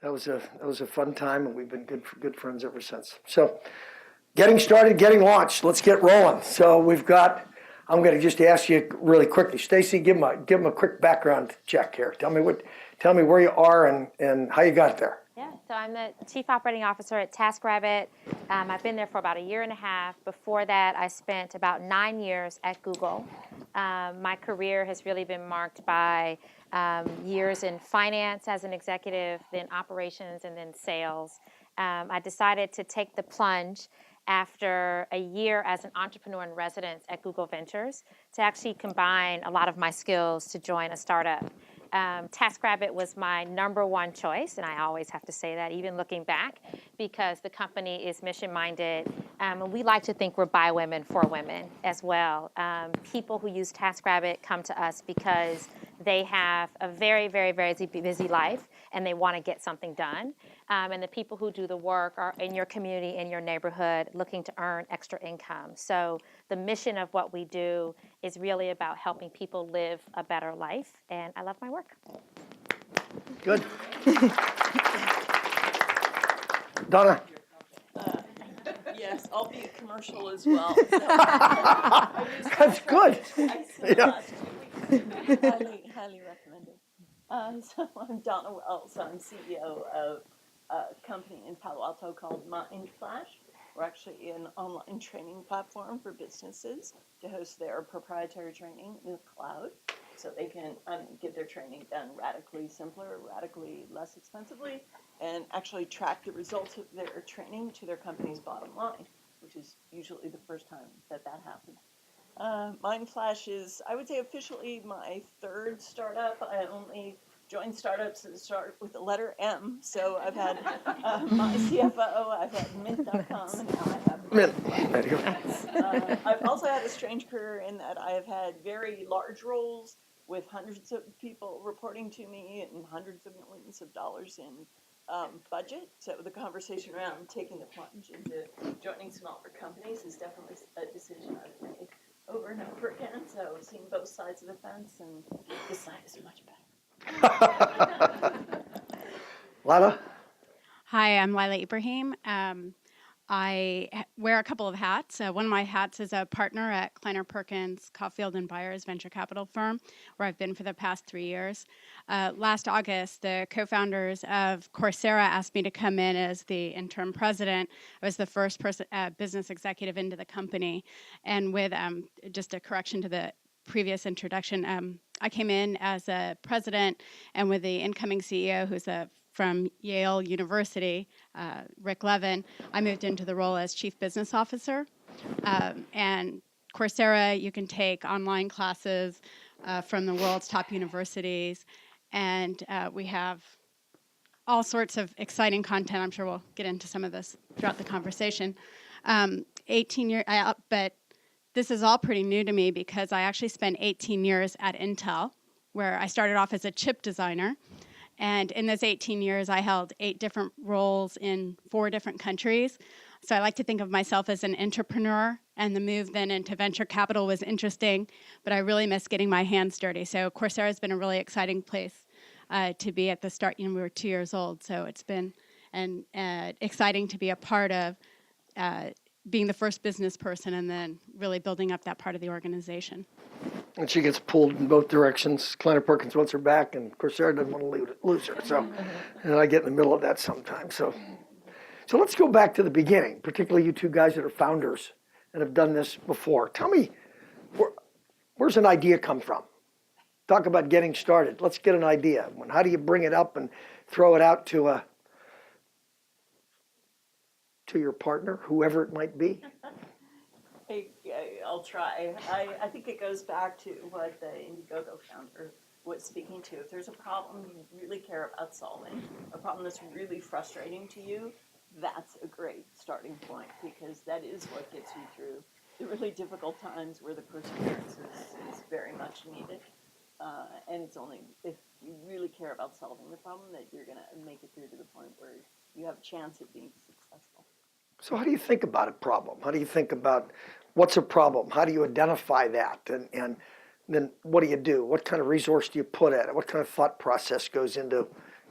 That was a fun time, and we've been good friends ever since. So, getting started, getting launched. Let's get rolling. So I'm going to just ask you really quickly, Stacy. Give them a quick background check here. Tell me where you are and how you got there. Yeah, so I'm the Chief Operating Officer at TaskRabbit. I've been there for about a year and a half. Before that, I spent about 9 years at Google. My career has really been marked by years in finance as an executive, then operations, and then sales. I decided to take the plunge after a year as an entrepreneur in residence at Google Ventures to actually combine a lot of my skills to join a startup. TaskRabbit was my number one choice, and I always have to say that, even looking back, because the company is mission-minded, and we like to think we're by women, for women as well. People who use TaskRabbit come to us because they have a very, very, very busy life, and they want to get something done. And the people who do the work are in your community, in your neighborhood, looking to earn extra income. So the mission of what we do is really about helping people live a better life, and I love my work. Good. Donna. Yes, I'll be a commercial as well. So That's good. Yeah. Highly recommended. So I'm Donna Wells. I'm CEO of a company in Palo Alto called Mindflash. We're actually an online training platform for businesses to host their proprietary training in the cloud, so they can get their training done radically simpler, radically less expensively, and actually track the results of their training to their company's bottom line, which is usually the first time that happens. Mindflash is, I would say, officially my third startup. I only joined startups that start with the letter M. So I've had my CFO, I've had Mint.com, and now I have Mint. I've also had a strange career in that I have had very large roles with hundreds of people reporting to me and hundreds of millions of dollars in budget. So the conversation around taking the plunge into joining smaller companies is definitely a decision I've made over and over again. So I've seen both sides of the fence, and this side is much better. Lila? Hi, I'm Lila Ibrahim. I wear a couple of hats. One of my hats is a partner at Kleiner Perkins Caulfield & Byers venture capital firm, where I've been for the past 3 years. Last August, the co-founders of Coursera asked me to come in as the interim president. I was the first business executive into the company. And with just a correction to the previous introduction, I came in as a president, and with the incoming CEO, who's from Yale University, Rick Levin, I moved into the role as Chief Business Officer. And Coursera, you can take online classes from the world's top universities, and we have all sorts of exciting content. I'm sure we'll get into some of this throughout the conversation. 18 years, but this is all pretty new to me because I actually spent 18 years at Intel, where I started off as a chip designer. And in those 18 years, I held 8 different roles in 4 different countries. So I like to think of myself as an entrepreneur, and the move then into venture capital was interesting, but I really miss getting my hands dirty. So Coursera has been a really exciting place to be at the start. We were 2 years old, so it's been exciting to be a part of being the first business person and then really building up that part of the organization. And she gets pulled in both directions. Kleiner Perkins wants her back, and Coursera doesn't want to lose her. So, and I get in the middle of that sometimes. So let's go back to the beginning, particularly you two guys that are founders and have done this before. Tell me, where's an idea come from? Talk about getting started. Let's get an idea. How do you bring it up and throw it out to your partner, whoever it might be? I'll try. I think it goes back to what the Indiegogo founder was speaking to. If there's a problem you really care about solving, a problem that's really frustrating to you, that's a great starting point, because that is what gets you through the really difficult times where the perseverance is very much needed. And it's only if you really care about solving the problem that you're going to make it through to the point where you have a chance at being successful. So how do you think about a problem? How do you think about what's a problem? How do you identify that? And then what do you do? What kind of resource do you put at it? What kind of thought process goes into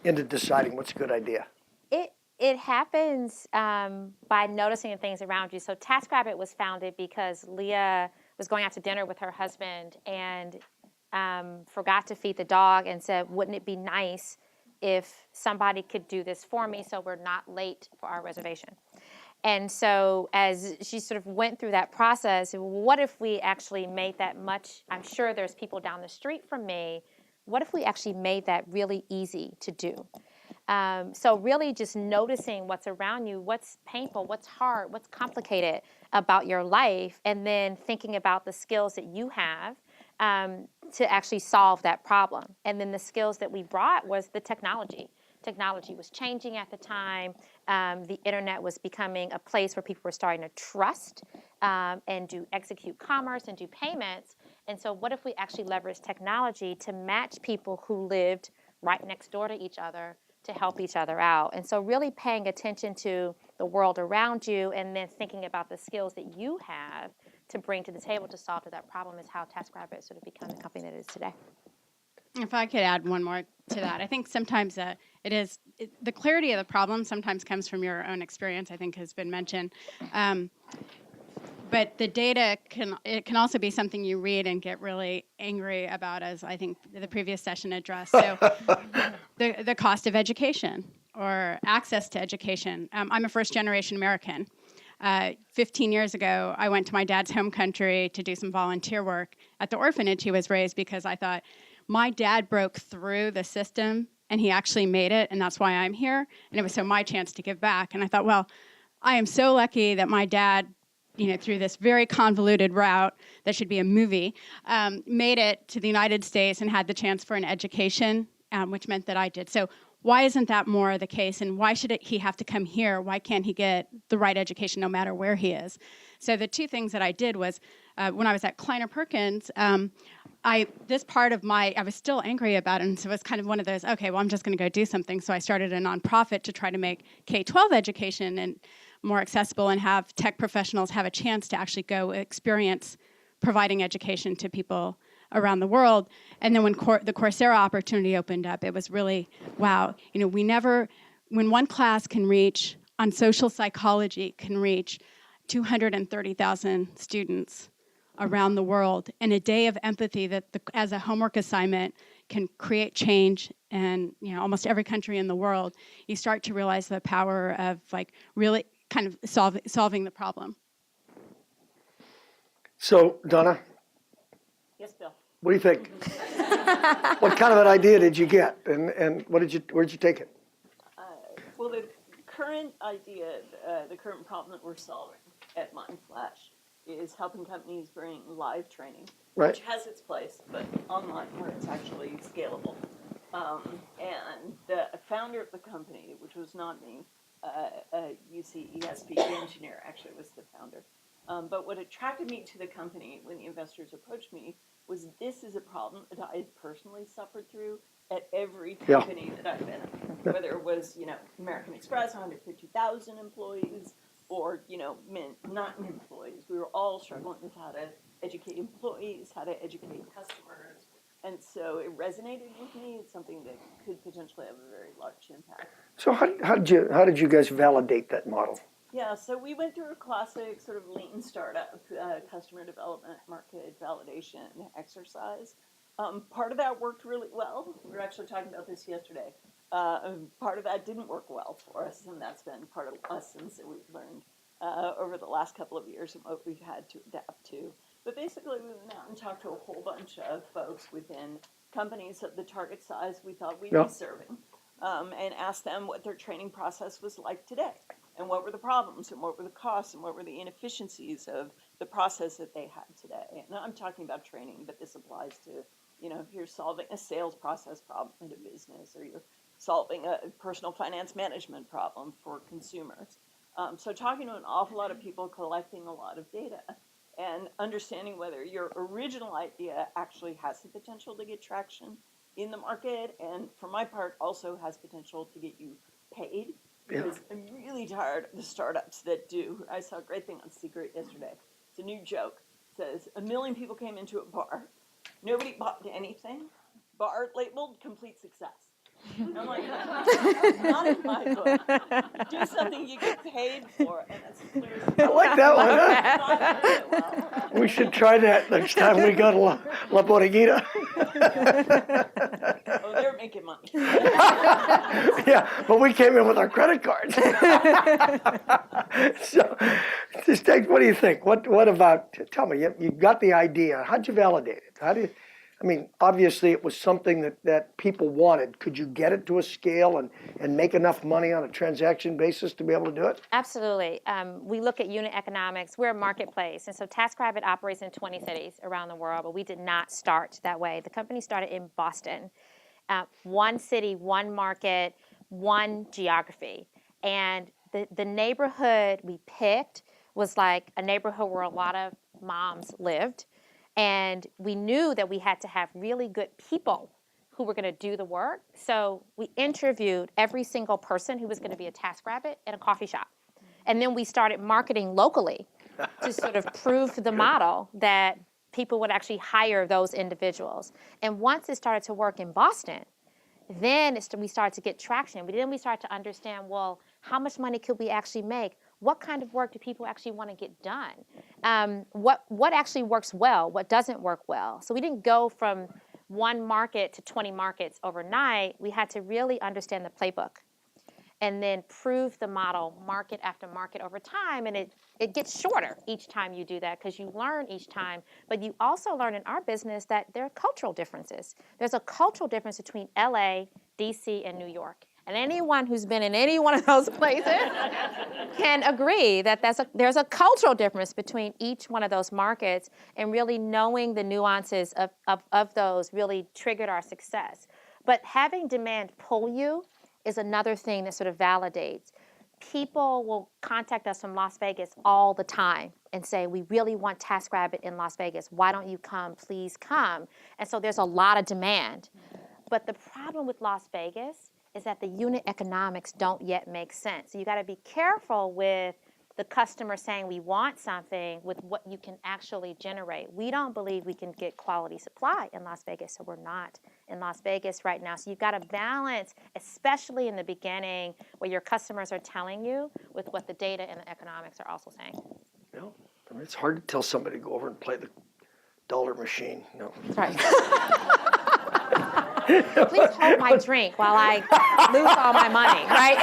into deciding what's a good idea? It happens by noticing the things around you. So TaskRabbit was founded because Leah was going out to dinner with her husband and forgot to feed the dog and said, wouldn't it be nice if somebody could do this for me so we're not late for our reservation? And so as she sort of went through that process, what if we actually made that much, I'm sure there's people down the street from me, what if we actually made that really easy to do? So really just noticing what's around you, what's painful, what's hard, what's complicated about your life, and then thinking about the skills that you have to actually solve that problem. And then the skills that we brought was the technology. Technology was changing at the time. The internet was becoming a place where people were starting to trust and execute commerce and do payments. And so what if we actually leverage technology to match people who lived right next door to each other to help each other out? And so really paying attention to the world around you and then thinking about the skills that you have to bring to the table to solve that problem is how TaskRabbit sort of become the company that it is today. If I could add one more to that, I think sometimes the clarity of the problem sometimes comes from your own experience, I think has been mentioned. But the data can also be something you read and get really angry about, as I think the previous session addressed. So the cost of education or access to education. I'm a first-generation American. 15 years ago, I went to my dad's home country to do some volunteer work at the orphanage he was raised because I thought, my dad broke through the system and he actually made it, and that's why I'm here. And it was so my chance to give back. And I thought, well, I am so lucky that my dad, through this very convoluted route that should be a movie, made it to the United States and had the chance for an education, which meant that I did. So why isn't that more the case? And why should he have to come here? Why can't he get the right education no matter where he is? So the two things that I did was, when I was at Kleiner Perkins, I was still angry about it, and so it was kind of one of those, okay, well, I'm just going to go do something. So I started a nonprofit to try to make K-12 education and more accessible and have tech professionals have a chance to actually go experience providing education to people around the world. And then when the Coursera opportunity opened up, it was really, wow, when one class can reach, on social psychology, can reach 230,000 students around the world, and a day of empathy that as a homework assignment can create change in almost every country in the world, you start to realize the power of really kind of solving the problem. So, Donna, Yes, Bill. what do you think? What kind of an idea did you get, and where'd you take it? Well, the current idea, the current problem that we're solving at Mindflash is helping companies bring live training, Right. which has its place, but online where it's actually scalable. And the founder of the company, which was not me, a UC ESP engineer, actually was the founder. But what attracted me to the company when the investors approached me was this is a problem that I had personally suffered through at every company that I've been at, whether it was, American Express, 150,000 employees, or, not employees. We were all struggling with how to educate employees, how to educate customers. And so it resonated with me. It's something that could potentially have a very large impact. So how did you guys validate that model? Yeah, so we went through a classic sort of lean startup, customer development, market validation exercise. Part of that worked really well. We were actually talking about this yesterday. Part of that didn't work well for us, and that's been part of the lessons that we've learned over the last couple of years and what we've had to adapt to. But basically, we went out and talked to a whole bunch of folks within companies of the target size we thought we'd be serving, and asked them what their training process was like today, and what were the problems, and what were the costs, and what were the inefficiencies of the process that they had today. And I'm talking about training, but this applies to, if you're solving a sales process problem in a business, or you're solving a personal finance management problem for consumers. So talking to an awful lot of people, collecting a lot of data, and understanding whether your original idea actually has the potential to get traction in the market, and for my part also has potential to get you paid, because I'm really tired of the startups that do. I saw a great thing on Secret yesterday. It's a new joke. It says 1 million people came into a bar. Nobody bought anything. Bar labeled complete success. I'm like, not in my book. Do something you get paid for, and it's clear. I like that one, huh? Not doing it well. We should try that next time we go to La Bodeguita. Oh, they're making money. Yeah, but we came in with our credit cards. So, Stace, what do you think? What about, tell me, you got the idea. How'd you validate it? I mean, obviously it was something that people wanted. Could you get it to a scale and make enough money on a transaction basis to be able to do it? Absolutely. We look at unit economics. We're a marketplace. And so TaskRabbit operates in 20 cities around the world, but we did not start that way. The company started in Boston. One city, one market, one geography. And the neighborhood we picked was like a neighborhood where a lot of moms lived. And we knew that we had to have really good people who were going to do the work. So we interviewed every single person who was going to be a TaskRabbit in a coffee shop. And then we started marketing locally to sort of prove the model that people would actually hire those individuals. And once it started to work in Boston, then we started to get traction. Then we started to understand, well, how much money could we actually make? What kind of work do people actually want to get done? What actually works well? What doesn't work well? So we didn't go from one market to 20 markets overnight. We had to really understand the playbook and then prove the model market after market over time. And it gets shorter each time you do that because you learn each time. But you also learn in our business that there are cultural differences. There's a cultural difference between LA, DC, and New York. And anyone who's been in any one of those places can agree that there's a cultural difference between each one of those markets, and really knowing the nuances of those really triggered our success. But having demand pull you is another thing that sort of validates. People will contact us from Las Vegas all the time and say, we really want TaskRabbit in Las Vegas. Why don't you come? Please come. And so there's a lot of demand. But the problem with Las Vegas is that the unit economics don't yet make sense. So you got to be careful with the customer saying we want something with what you can actually generate. We don't believe we can get quality supply in Las Vegas, so we're not in Las Vegas right now. So you've got to balance, especially in the beginning, what your customers are telling you with what the data and the economics are also saying. You know, I mean, it's hard to tell somebody to go over and play the dollar machine. You know. That's right. Please hold my drink while I lose all my money, right?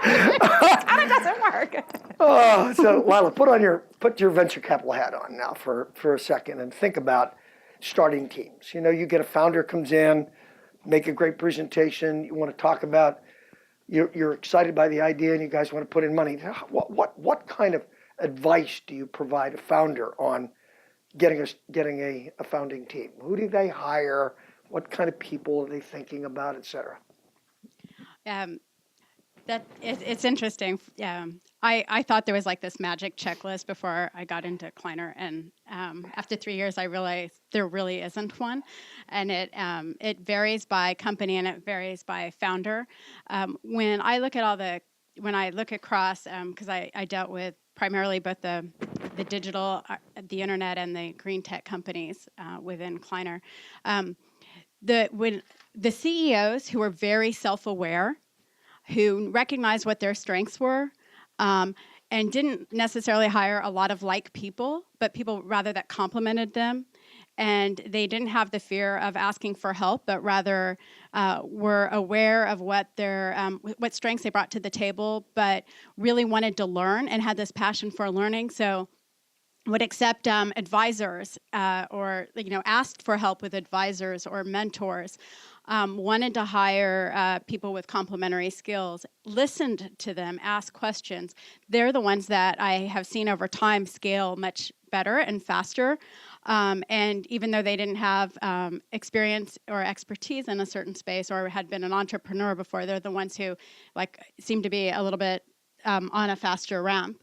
It kind of doesn't work. Oh, so Lila, put your venture capital hat on now for a second and think about starting teams. You know, you get a founder comes in, make a great presentation. You want to talk about you're excited by the idea and you guys want to put in money. What kind of advice do you provide a founder on getting a founding team? Who do they hire? What kind of people are they thinking about, et cetera? It's interesting. I thought there was like this magic checklist before I got into Kleiner, and after 3 years, I realized there really isn't one, and it varies by company and it varies by founder. When I look across, because I dealt with primarily both the digital, the internet, and the green tech companies within Kleiner. When the CEOs who were very self-aware, who recognized what their strengths were, and didn't necessarily hire a lot of like people, but people rather that complemented them, and they didn't have the fear of asking for help, but rather were aware of what strengths they brought to the table, but really wanted to learn and had this passion for learning. So would accept advisors or asked for help with advisors or mentors, wanted to hire people with complementary skills, listened to them, asked questions. They're the ones that I have seen over time scale much better and faster. And even though they didn't have experience or expertise in a certain space or had been an entrepreneur before, they're the ones who seem to be a little bit on a faster ramp.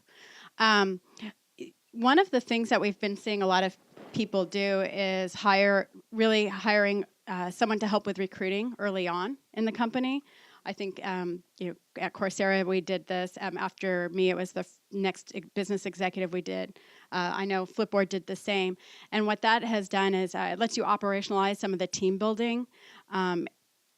One of the things that we've been seeing a lot of people do is hiring someone to help with recruiting early on in the company. I think at Coursera we did this. After me, it was the next business executive we did. I know Flipboard did the same. And what that has done is it lets you operationalize some of the team building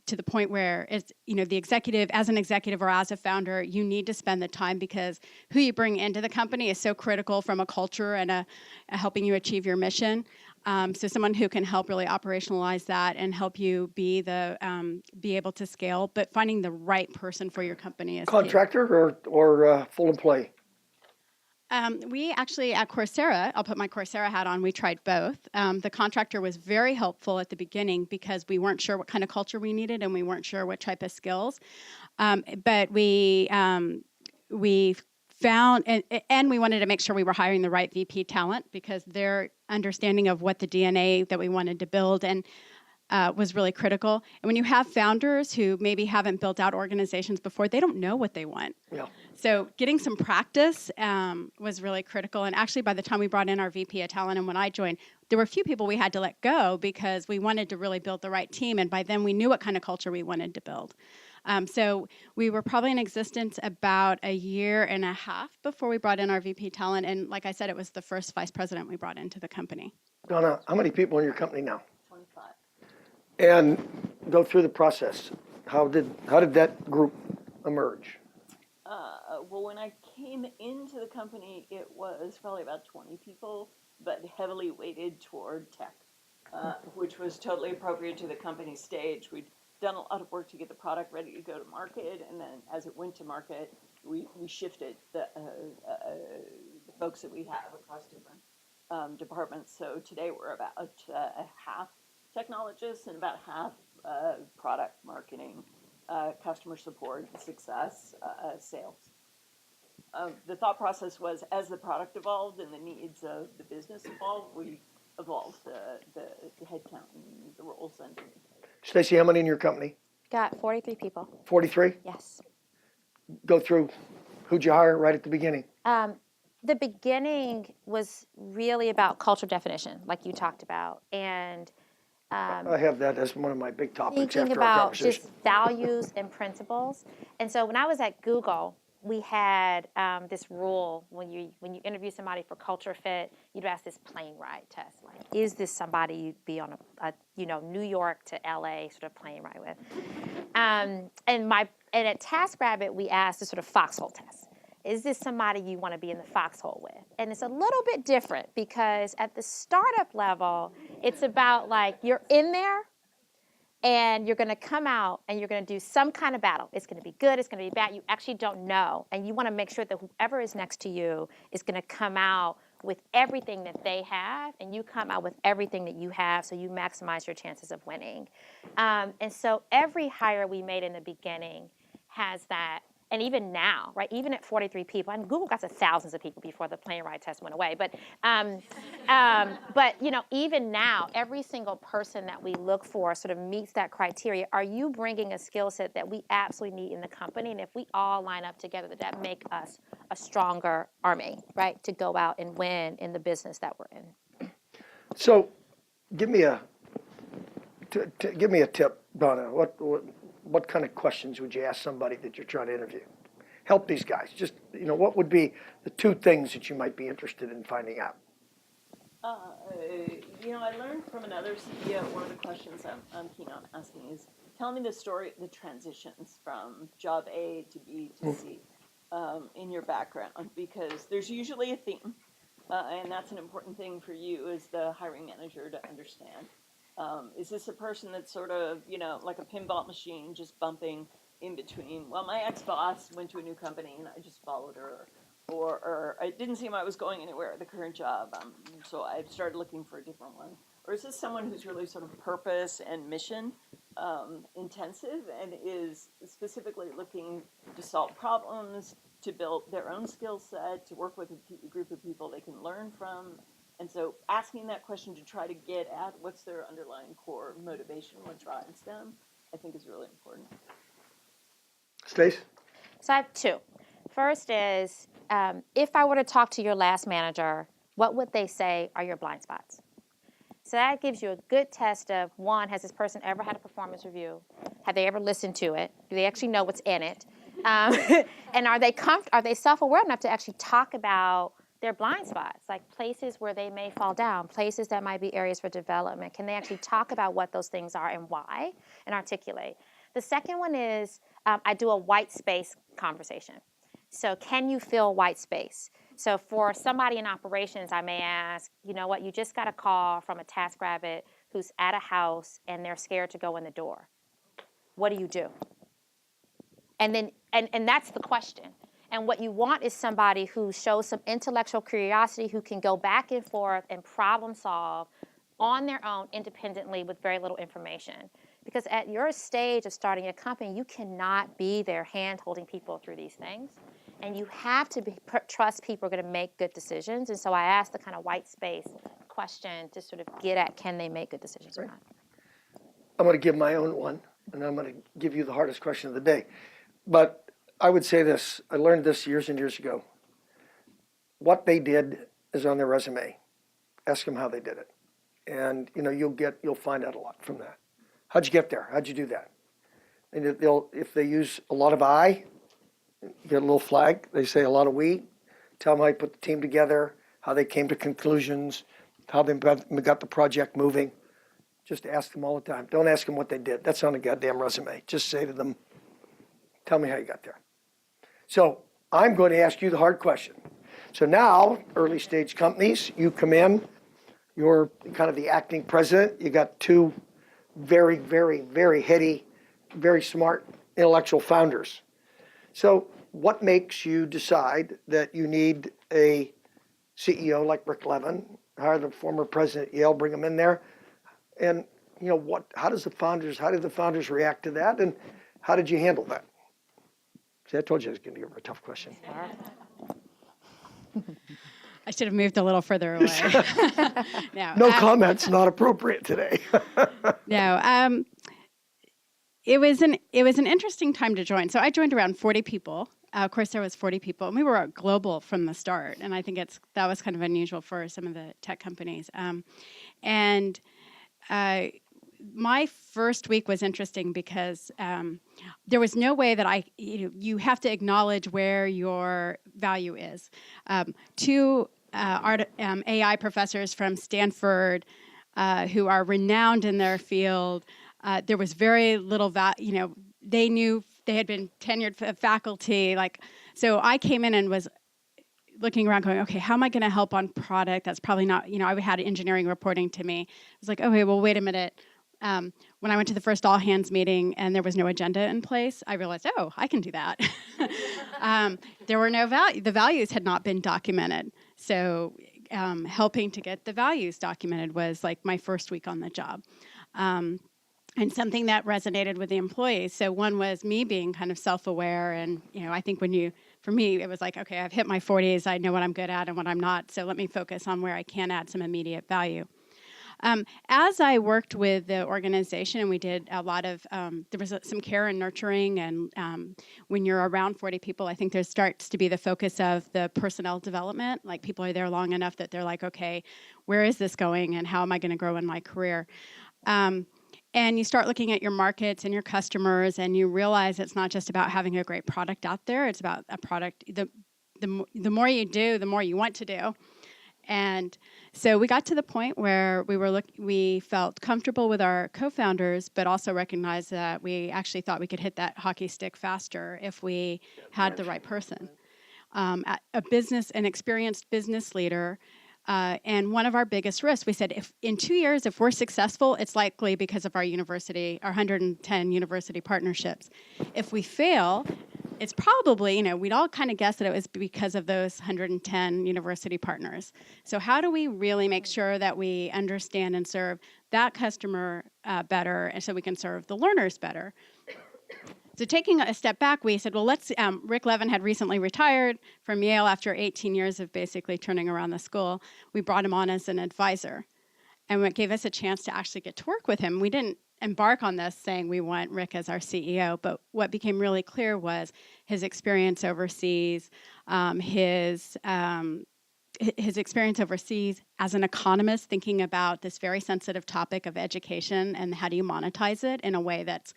to the point where it's, the executive, as an executive or as a founder, you need to spend the time, because who you bring into the company is so critical from a culture and a helping you achieve your mission. So someone who can help really operationalize that and help you be able to scale, but finding the right person for your company is key. Contractor or full employee? We actually, at Coursera, I'll put my Coursera hat on, we tried both. The contractor was very helpful at the beginning because we weren't sure what kind of culture we needed and we weren't sure what type of skills. But we found, and we wanted to make sure we were hiring the right VP talent, because their understanding of what the DNA that we wanted to build and was really critical. And when you have founders who maybe haven't built out organizations before, they don't know what they want. Yeah. So getting some practice was really critical. And actually, by the time we brought in our VP of talent and when I joined, there were a few people we had to let go because we wanted to really build the right team. And by then, we knew what kind of culture we wanted to build. So we were probably in existence about a year and a half before we brought in our VP talent. And like I said, it was the first vice president we brought into the company. Donna, how many people in your company now? 25. And go through the process. How did that group emerge? Well, when I came into the company, it was probably about 20 people, but heavily weighted toward tech, which was totally appropriate to the company stage. We'd done a lot of work to get the product ready to go to market, and then as it went to market, we shifted the folks that we have across different departments. So today we're about half technologists and about half product marketing, customer support, success, sales. The thought process was, as the product evolved and the needs of the business evolved, we evolved the headcount and the roles underneath. Stacy, how many in your company? Got 43 people. 43? Yes. Go through, who'd you hire right at the beginning? The beginning was really about culture definition, like you talked about, and I have that as one of my big topics thinking after our about conversation. just values and principles. And so when I was at Google, we had this rule when you interview somebody for culture fit, you'd ask this plane ride test, like, is this somebody you'd be on a New York to LA sort of plane ride with? And at TaskRabbit, we asked this sort of foxhole test. Is this somebody you want to be in the foxhole with? And it's a little bit different because at the startup level, it's about like you're in there and you're going to come out and you're going to do some kind of battle. It's going to be good, it's going to be bad. You actually don't know. And you want to make sure that whoever is next to you is going to come out with everything that they have, and you come out with everything that you have, so you maximize your chances of winning. And so every hire we made in the beginning has that. And even now, right, even at 43 people, and Google got to thousands of people before the plane ride test went away, but even now, every single person that we look for sort of meets that criteria. Are you bringing a skill set that we absolutely need in the company? And if we all line up together, that make us a stronger army, right, to go out and win in the business that we're in. So give me a tip, Donna. What kind of questions would you ask somebody that you're trying to interview? Help these guys. Just, what would be the two things that you might be interested in finding out? I learned from another CEO, one of the questions I'm keen on asking is, tell me the story, the transitions from job A to B to C in your background, because there's usually a theme, and that's an important thing for you as the hiring manager to understand. Is this a person that's sort of, like a pinball machine, just bumping in between? Well, my ex-boss went to a new company and I just followed her. Or it didn't seem I was going anywhere at the current job, so I started looking for a different one. Or is this someone who's really sort of purpose and mission intensive and is specifically looking to solve problems, to build their own skill set, to work with a group of people they can learn from? And so asking that question to try to get at what's their underlying core motivation, what drives them, I think is really important. Stace? So I have two. First is, if I were to talk to your last manager, what would they say are your blind spots? So that gives you a good test of, one, has this person ever had a performance review? Have they ever listened to it? Do they actually know what's in it? And are they self-aware enough to actually talk about their blind spots, like places where they may fall down, places that might be areas for development? Can they actually talk about what those things are and why, and articulate? The second one is I do a white space conversation. So can you fill white space? So for somebody in operations, I may ask, you know what, you just got a call from a TaskRabbit who's at a house and they're scared to go in the door. What do you do? And then, and that's the question. And what you want is somebody who shows some intellectual curiosity, who can go back and forth and problem solve on their own independently with very little information. Because at your stage of starting a company, you cannot be there hand holding people through these things. And you have to trust people are going to make good decisions. And so I asked the kind of white space question to sort of get at, can they make good decisions or not? I'm going to give my own one, and I'm going to give you the hardest question of the day. But I would say this, I learned this years and years ago. What they did is on their resume. Ask them how they did it. And you'll find out a lot from that. How'd you get there? How'd you do that? And if they use a lot of I, get a little flag. They say a lot of we. Tell them how you put the team together, how they came to conclusions, how they got the project moving. Just ask them all the time. Don't ask them what they did. That's on a goddamn resume. Just say to them, tell me how you got there. So I'm going to ask you the hard question. So now, early stage companies, you come in, you're kind of the acting president. You got two very, very, very heady, very smart intellectual founders. So what makes you decide that you need a CEO like Rick Levin, hire the former president at Yale, bring him in there? And how did the founders react to that? And how did you handle that? See, I told you I was going to give her a tough question. I should have moved a little further away. No comments, not appropriate today. No, it was an interesting time to join. So I joined around 40 people. Of course, there was 40 people, and we were global from the start. And I think that was kind of unusual for some of the tech companies. My first week was interesting because there was no way that you have to acknowledge where your value is. Two AI professors from Stanford who are renowned in their field, there was very little they knew they had been tenured faculty. So I came in and was looking around going, okay, how am I going to help on product? That's probably not, I had engineering reporting to me. I was like, okay, well, wait a minute. When I went to the first all hands meeting and there was no agenda in place, I realized, oh, I can do that. There were no the values had not been documented. So helping to get the values documented was like my first week on the job. And something that resonated with the employees. So one was me being kind of self-aware. And, I think for me, it was like, okay, I've hit my 40s. I know what I'm good at and what I'm not. So let me focus on where I can add some immediate value. As I worked with the organization, and we did a lot of, there was some care and nurturing, and when you're around 40 people, I think there starts to be the focus of the personnel development. Like people are there long enough that they're like, okay, where is this going, and how am I going to grow in my career? And you start looking at your markets and your customers, and you realize it's not just about having a great product out there. It's about a product. The more you do, the more you want to do. And so we got to the point where we felt comfortable with our co-founders, but also recognized that we actually thought we could hit that hockey stick faster if we had the right person. An experienced business leader. And one of our biggest risks, we said, if in 2 years, if we're successful, it's likely because of our 110 university partnerships. If we fail, it's probably, we'd all kind of guess that it was because of those 110 university partners. So how do we really make sure that we understand and serve that customer better, and so we can serve the learners better? So taking a step back, we said, well, Rick Levin had recently retired from Yale after 18 years of basically turning around the school. We brought him on as an advisor. And it gave us a chance to actually get to work with him. We didn't embark on this saying we want Rick as our CEO, but what became really clear was his experience overseas, his experience overseas as an economist, thinking about this very sensitive topic of education and how do you monetize it in a way that's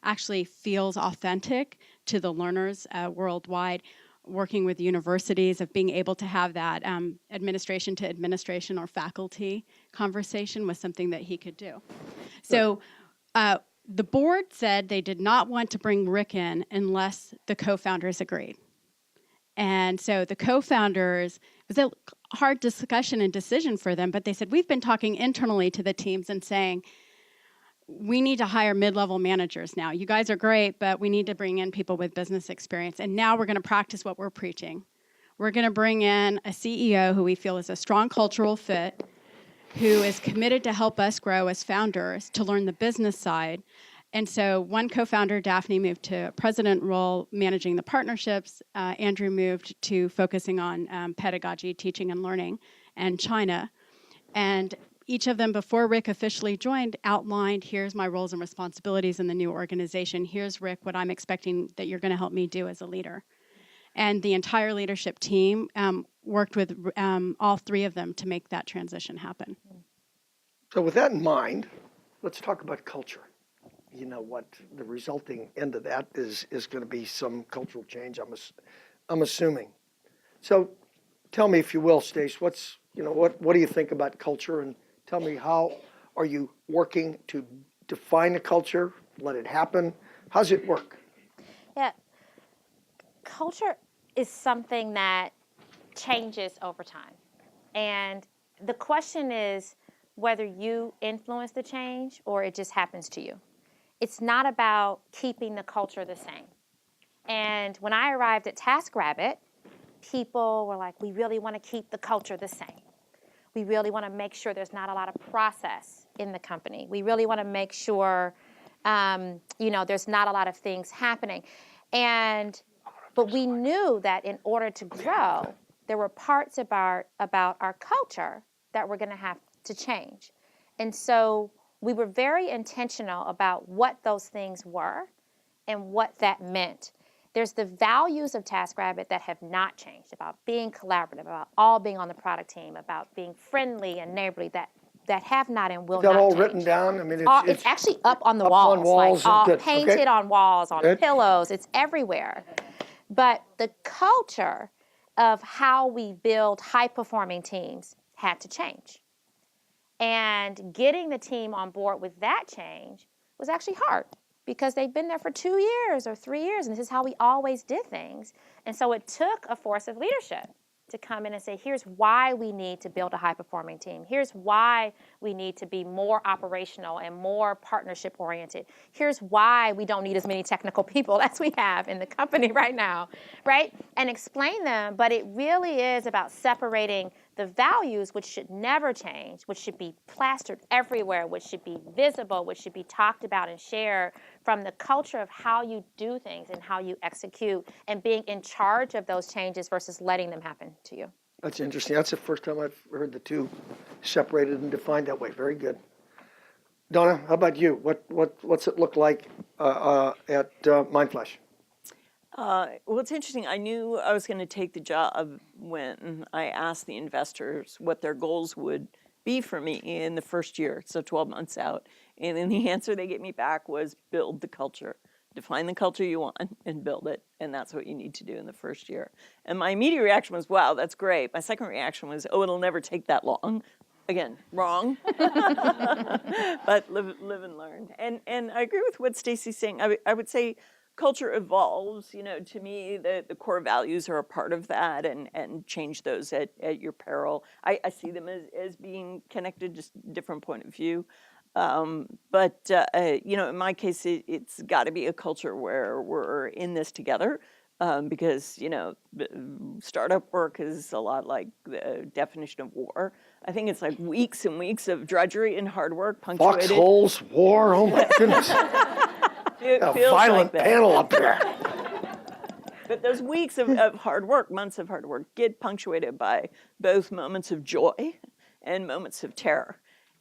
actually feels authentic to the learners worldwide, working with universities, of being able to have that administration to administration or faculty conversation was something that he could do. So the board said they did not want to bring Rick in unless the co-founders agreed. And so the co-founders, it was a hard discussion and decision for them, but they said, we've been talking internally to the teams and saying, we need to hire mid-level managers now. You guys are great, but we need to bring in people with business experience. And now we're going to practice what we're preaching. We're going to bring in a CEO who we feel is a strong cultural fit, who is committed to help us grow as founders, to learn the business side. And so one co-founder, Daphne, moved to a president role managing the partnerships. Andrew moved to focusing on pedagogy, teaching and learning, and China. And each of them, before Rick officially joined, outlined, here's my roles and responsibilities in the new organization. Here's, Rick, what I'm expecting that you're going to help me do as a leader. And the entire leadership team worked with all three of them to make that transition happen. So with that in mind, let's talk about culture. You know what the resulting end of that is going to be some cultural change, I'm assuming. So tell me, if you will, Stace, what do you think about culture, and tell me, how are you working to define a culture, let it happen? How's it work? Yeah, culture is something that changes over time. And the question is whether you influence the change or it just happens to you. It's not about keeping the culture the same. And when I arrived at TaskRabbit, people were like, we really want to keep the culture the same. We really want to make sure there's not a lot of process in the company. We really want to make sure, there's not a lot of things happening. But we knew that in order to grow, there were parts about our culture that were going to have to change. And so we were very intentional about what those things were and what that meant. There's the values of TaskRabbit that have not changed, about being collaborative, about all being on the product team, about being friendly and neighborly, that have not and will not change. Is that all written down? I mean, it's actually up on the up walls. on walls, like all good. painted Okay. on walls, on Good. pillows. It's everywhere. But the culture of how we build high-performing teams had to change. And getting the team on board with that change was actually hard because they've been there for 2 years or 3 years, and this is how we always did things. And so it took a force of leadership to come in and say, here's why we need to build a high-performing team. Here's why we need to be more operational and more partnership-oriented. Here's why we don't need as many technical people as we have in the company right now, right? And explain them, but it really is about separating the values, which should never change, which should be plastered everywhere, which should be visible, which should be talked about and shared, from the culture of how you do things and how you execute, and being in charge of those changes versus letting them happen to you. That's interesting. That's the first time I've heard the two separated and defined that way. Very good. Donna, how about you? What's it look like at Mindflash? Well, it's interesting. I knew I was going to take the job when I asked the investors what their goals would be for me in the first year, so 12 months out. And then the answer they gave me back was build the culture. Define the culture you want and build it. And that's what you need to do in the first year. And my immediate reaction was, wow, that's great. My second reaction was, oh, it'll never take that long. Again, wrong. But live and learn. And I agree with what Stacy's saying. I would say culture evolves. To me, the core values are a part of that, and change those at your peril. I see them as being connected, just different point of view. But in my case, it's got to be a culture where we're in this together, because startup work is a lot like the definition of war. I think it's like weeks and weeks of drudgery and hard work, punctuated. Foxholes, war, oh my goodness. It A feels violent like that. panel up there. But those weeks of hard work, months of hard work, get punctuated by both moments of joy and moments of terror.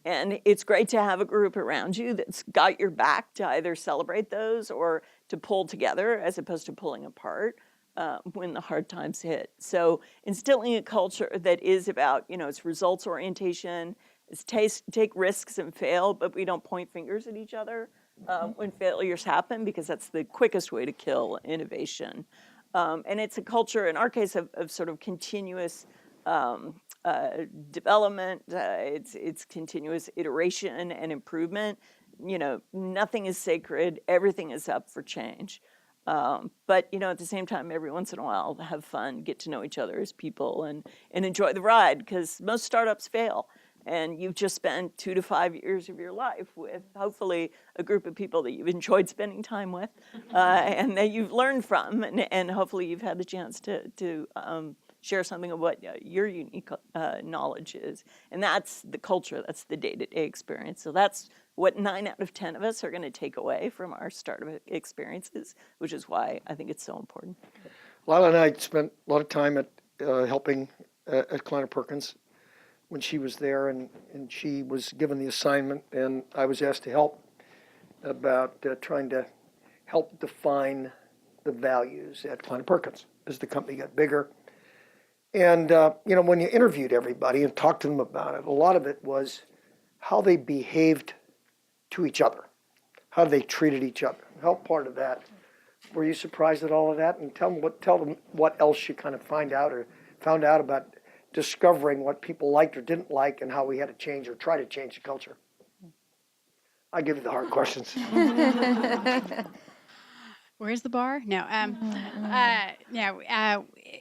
And it's great to have a group around you that's got your back to either celebrate those or to pull together as opposed to pulling apart when the hard times hit. So instilling a culture that is about, it's results orientation, it's take risks and fail, but we don't point fingers at each other when failures happen, because that's the quickest way to kill innovation. And it's a culture, in our case, of sort of continuous development. It's continuous iteration and improvement. nothing is sacred. Everything is up for change. But, at the same time, every once in a while, have fun, get to know each other as people, and enjoy the ride, because most startups fail. And you've just spent 2 to 5 years of your life with, hopefully, a group of people that you've enjoyed spending time with, and that you've learned from, and hopefully you've had the chance to share something of what your unique knowledge is. And that's the culture, that's the day-to-day experience. So that's what 9 out of 10 of us are going to take away from our startup experiences, which is why I think it's so important. Lila and I spent a lot of time at helping at Kleiner Perkins when she was there, and she was given the assignment, and I was asked to help about trying to help define the values at Kleiner Perkins as the company got bigger. And, when you interviewed everybody and talked to them about it, a lot of it was how they behaved to each other, how they treated each other. How part of that, were you surprised at all of that? And tell them what else you kind of found out about discovering what people liked or didn't like and how we had to change or try to change the culture. I give you the hard questions. Where's the bar? No.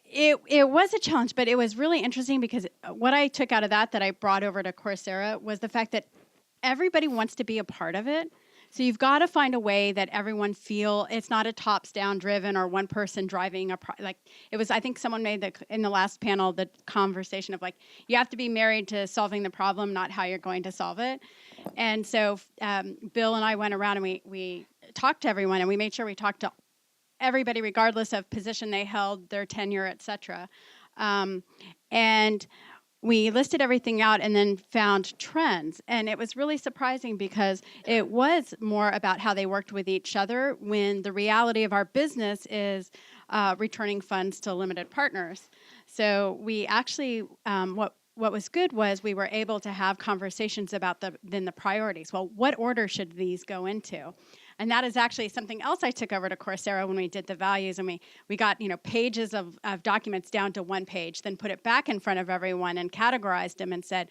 It was a challenge, but it was really interesting because what I took out of that I brought over to Coursera was the fact that everybody wants to be a part of it. So you've got to find a way that everyone feel it's not a tops-down driven or one person driving it was. I think someone made in the last panel the conversation of you have to be married to solving the problem, not how you're going to solve it. And so Bill and I went around and we talked to everyone, and we made sure we talked to everybody regardless of position they held, their tenure, et cetera. And we listed everything out and then found trends. And it was really surprising because it was more about how they worked with each other when the reality of our business is returning funds to limited partners. So we actually, what was good was we were able to have conversations about the priorities. Well, what order should these go into? And that is actually something else I took over to Coursera when we did the values, and we got pages of documents down to one page, then put it back in front of everyone and categorized them and said,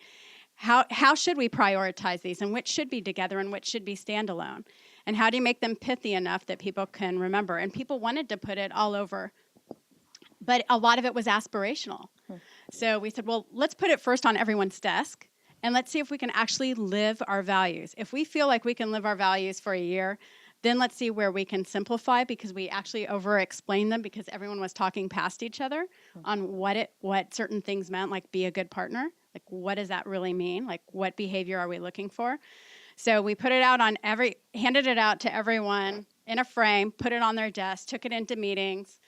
how should we prioritize these, and which should be together and which should be standalone? And how do you make them pithy enough that people can remember? And people wanted to put it all over, but a lot of it was aspirational. So we said, well, let's put it first on everyone's desk, and let's see if we can actually live our values. If we feel like we can live our values for a year, then let's see where we can simplify, because we actually over-explained them because everyone was talking past each other on what certain things meant, like be a good partner. Like, what does that really mean? Like, what behavior are we looking for? So we put it out handed it out to everyone in a frame, put it on their desk, took it into meetings.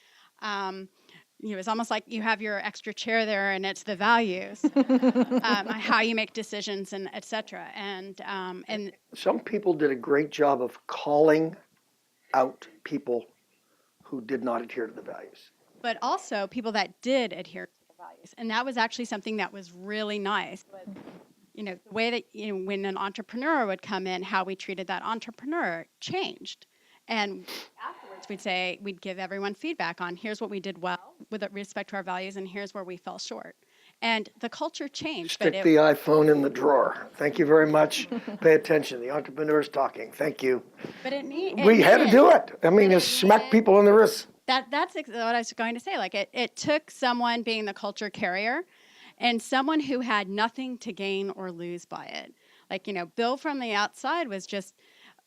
It was almost like you have your extra chair there, and it's the values, how you make decisions, and et cetera. And some people did a great job of calling out people who did not adhere to the values. But also people that did adhere to the values. And that was actually something that was really nice. But, the way that, when an entrepreneur would come in, how we treated that entrepreneur changed. And afterwards, we'd give everyone feedback on here's what we did well with respect to our values, and here's where we fell short. And the culture changed. Stick the iPhone in the drawer. Thank you very much. Pay attention. The entrepreneur's talking. Thank you. But we had to do it. I mean, just smack people in the wrist. That's what I was going to say. Like, it took someone being the culture carrier and someone who had nothing to gain or lose by it. Like, Bill from the outside was just...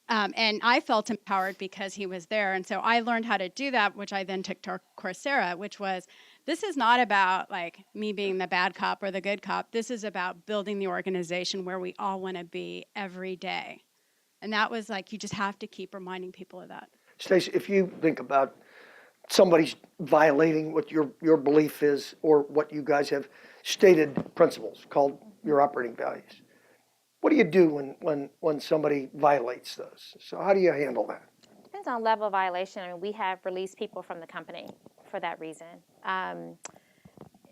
and I felt empowered because he was there. And so I learned how to do that, which I then took to Coursera, which was, this is not about me being the bad cop or the good cop. This is about building the organization where we all want to be every day. And that was you just have to keep reminding people of that. Stacy, if you think about somebody's violating what your belief is, or what you guys have stated principles called your operating values, what do you do when somebody violates those? So how do you handle that? Depends on level of violation. I mean, we have released people from the company for that reason. I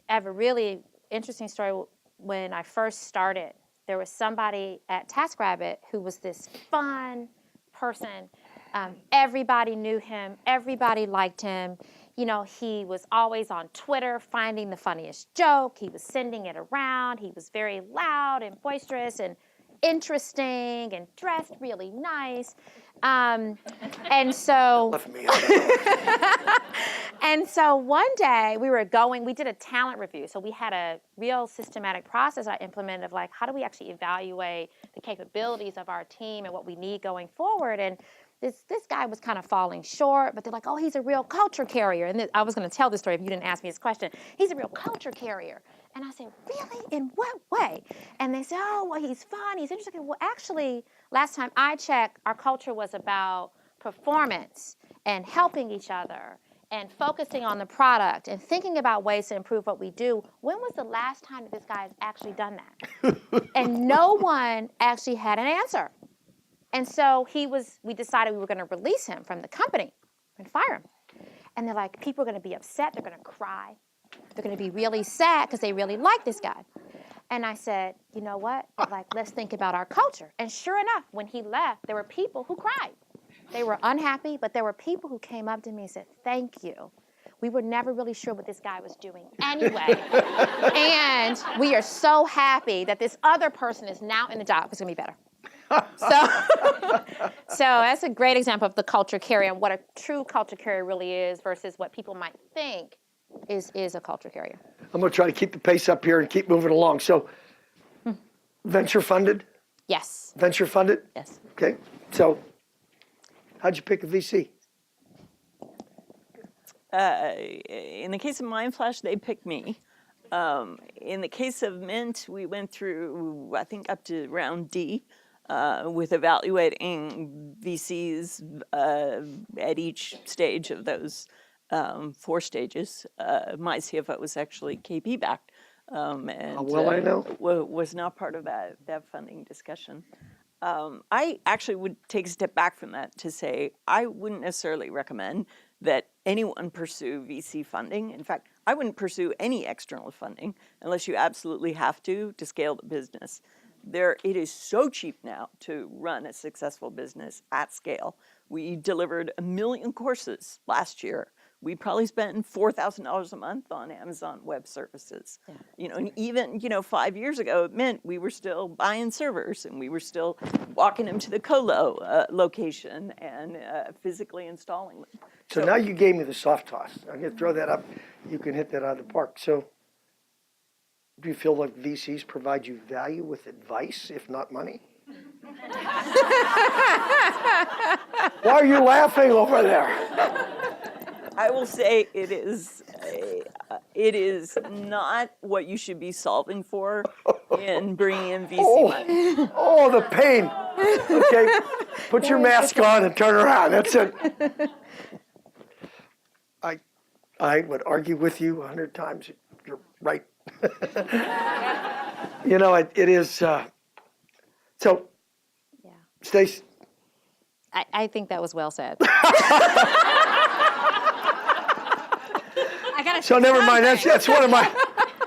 have a really interesting story. When I first started, there was somebody at TaskRabbit who was this fun person. Everybody knew him. Everybody liked him. He was always on Twitter finding the funniest joke. He was sending it around. He was very loud and boisterous, and interesting and dressed really nice. And so, Left me out. and so one day we did a talent review. So we had a real systematic process I implemented of like, how do we actually evaluate the capabilities of our team and what we need going forward? And this guy was kind of falling short, but they're like, oh, he's a real culture carrier. And I was going to tell this story if you didn't ask me this question. He's a real culture carrier. And I said, really? In what way? And they said, oh, well, he's fun. He's interesting. Well, actually, last time I checked, our culture was about performance and helping each other and focusing on the product and thinking about ways to improve what we do. When was the last time that this guy has actually done that? And no one actually had an answer. And so we decided we were going to release him from the company and fire him. And they're like, people are going to be upset. They're going to cry. They're going to be really sad because they really like this guy. And I said, you know what? Like, let's think about our culture. And sure enough, when he left, there were people who cried. They were unhappy, but there were people who came up to me and said, thank you. We were never really sure what this guy was doing anyway. And we are so happy that this other person is now in the job. It's going to be better. So that's a great example of the culture carrier and what a true culture carrier really is versus what people might think is a culture carrier. I'm going to try to keep the pace up here and keep moving along. So, venture funded? Yes. Venture funded? Yes. Okay. So, how'd you pick a VC? In the case of Mindflash, they picked me. In the case of Mint, we went through, I think, up to round D with evaluating VCs at each stage of those 4 stages. My CFO was actually KP backed. And I know. was not part of that funding discussion. I actually would take a step back from that to say I wouldn't necessarily recommend that anyone pursue VC funding. In fact, I wouldn't pursue any external funding unless you absolutely have to scale the business. It is so cheap now to run a successful business at scale. We delivered 1 million courses last year. We probably spent $4,000 a month on Amazon Web Services. Yeah. And even 5 years ago, it meant we were still buying servers and we were still walking them to the colo location and physically installing them. So now you gave me the soft toss. I'm going to throw that up. You can hit that out of the park. So, do you feel like VCs provide you value with advice, if not money? Why are you laughing over there? I will say it is not what you should be solving for in bringing in VC money. Oh, the pain. Okay, put your mask on and turn around. That's it. I would argue with you 100 times. You're right. It is. So, Yeah. Stace. I think that was well said. So never mind. That's one of my.